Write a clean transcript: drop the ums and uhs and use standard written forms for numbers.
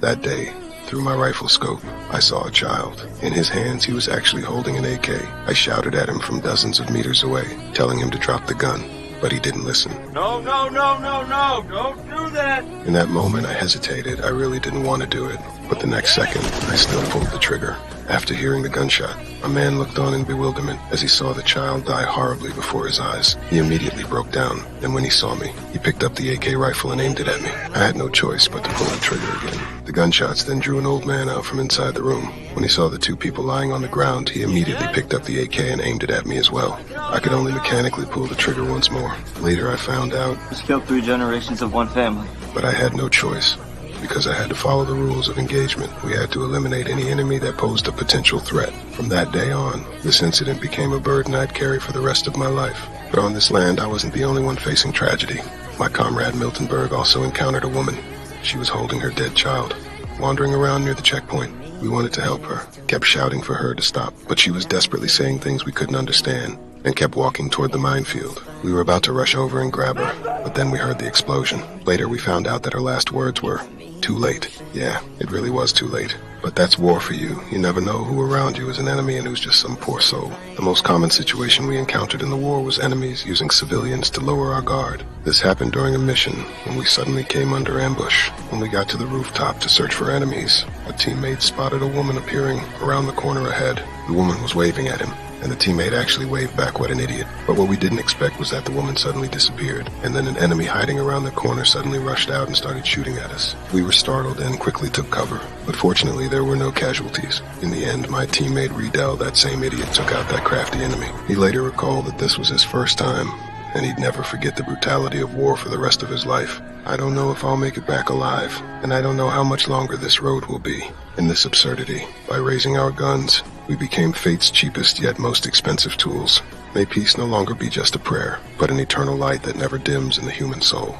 That day, through my rifle scope, I saw a child. In his hands, he was actually holding an AK. I shouted at him from dozens of meters away, telling him to drop the gun, but he didn't listen. No, no, no, no, no, don't do that! In that moment, I hesitated. I really didn't want to do it, but the next second, I still pulled the trigger. After hearing the gunshot, a man looked on in bewilderment as he saw the child die horribly before his eyes. He immediately broke down, and when he saw me, he picked up the AK rifle and aimed it at me. I had no choice but to pull the trigger again. The gunshots then drew an old man out from inside the room. When he saw the two people lying on the ground, he immediately picked up the AK and aimed it at me as well. I could only mechanically pull the trigger once more. Later I found out, Just killed 3 generations of one family. but I had no choice. Because I had to follow the rules of engagement, we had to eliminate any enemy that posed a potential threat. From that day on, this incident became a burden I'd carry for the rest of my life. But on this land, I wasn't the only one facing tragedy. My comrade Milton Berg also encountered a woman. She was holding her dead child, wandering around near the checkpoint. We wanted to help her, kept shouting for her to stop, but she was desperately saying things we couldn't understand, and kept walking toward the minefield. We were about to rush over and grab her, but then we heard the explosion. Later we found out that her last words were, "Too late." Yeah, it really was too late. But that's war for you. You never know who around you is an enemy and who's just some poor soul. The most common situation we encountered in the war was enemies using civilians to lower our guard. This happened during a mission when we suddenly came under ambush. When we got to the rooftop to search for enemies, a teammate spotted a woman appearing around the corner ahead. The woman was waving at him, and the teammate actually waved back, "What an idiot." But what we didn't expect was that the woman suddenly disappeared, and then an enemy hiding around the corner suddenly rushed out and started shooting at us. We were startled and quickly took cover, but fortunately there were no casualties. In the end, my teammate Riedel, that same idiot, took out that crafty enemy. He later recalled that this was his first time, and he'd never forget the brutality of war for the rest of his life. I don't know if I'll make it back alive, and I don't know how much longer this road will be. In this absurdity, by raising our guns, we became fate's cheapest yet most expensive tools. May peace no longer be just a prayer, but an eternal light that never dims in the human soul.